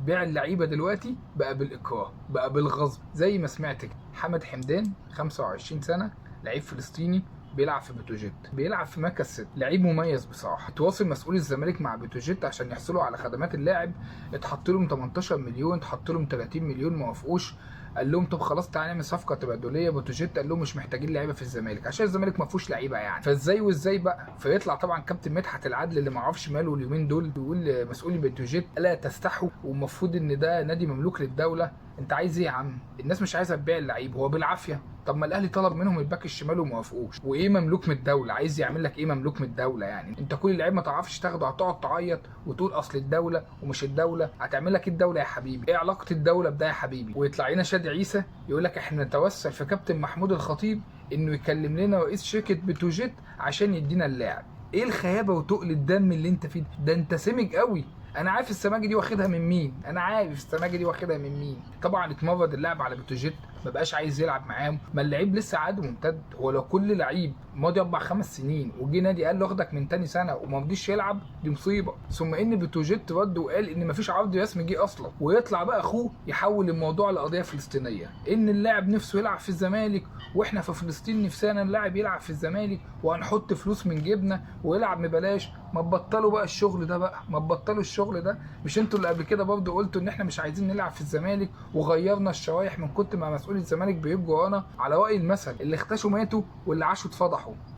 بيع اللعيبه دلوقتي بقى بالاكراه، بقى بالغصب، زي ما سمعت كده. حمد حمدان 25 سنه، لعيب فلسطيني بيلعب في بتروجيت، بيلعب في مركز 6، لعيب مميز بصراحه. تواصل مسؤول الزمالك مع بتروجيت عشان يحصلوا على خدمات اللاعب، اتحط لهم 18 مليون، اتحط لهم 30 مليون، ما وافقوش. قال لهم طب خلاص تعالى نعمل صفقه تبادليه. بتروجيت قال لهم مش محتاجين لعيبه في الزمالك عشان الزمالك ما فيهوش لعيبه يعني. فازاي وازاي بقى؟ فيطلع طبعا كابتن مدحت العدل اللي ما اعرفش ماله اليومين دول، بيقول مسؤول بتروجيت الا تستحوا، والمفروض ان ده نادي مملوك للدوله. انت عايز ايه يا عم؟ الناس مش عايزه تبيع اللعيب، هو بالعافيه. طب ما الاهلي طلب منهم الباك الشمال وما وافقوش. وايه مملوك من الدوله؟ عايز يعمل لك ايه مملوك من الدوله يعني؟ انت كل لعيب ما تعرفش تاخده هتقعد تعيط وتقول اصل الدوله ومش الدوله. هتعمل لك ايه الدوله يا حبيبي؟ ايه علاقه الدوله بده يا حبيبي؟ ويطلع لنا شادي عيسى يقول لك احنا نتوسل في كابتن محمود الخطيب انه يكلم لنا رئيس شركه بتروجيت عشان يدينا اللاعب. ايه الخيابه وتقل الدم اللي انت فيه ده؟ انت سمج قوي. انا عارف السماجه دي واخدها من مين، انا عارف السماجه دي واخدها من مين. طبعا اتمرد اللاعب على بتروجيت، ما بقاش عايز يلعب معاهم. ما اللعيب لسه عقده ممتد. هو لو كل لعيب ماضي 4 5 سنين وجي نادي قال له اخدك من تاني سنه وما رضيش يلعب، دي مصيبه. ثم ان بتروجيت رد وقال ان مفيش عرض رسمي جه اصلا، ويطلع بقى اخوه يحول الموضوع لقضيه فلسطينيه، ان اللاعب نفسه يلعب في الزمالك واحنا في فلسطين نفسنا اللاعب يلعب في الزمالك وهنحط فلوس من جيبنا ويلعب ببلاش. ما تبطلوا بقى الشغل ده بقى، ما تبطلوا الشغل ده. مش انتوا اللي قبل كده برضه قلتوا ان احنا مش عايزين نلعب في الزمالك وغيرنا الشرايح من كنت مع مسؤول الزمالك بيبقوا ورانا؟ على رأي المثل، اللي اختشوا ماتوا واللي عاشوا اتفضحوا.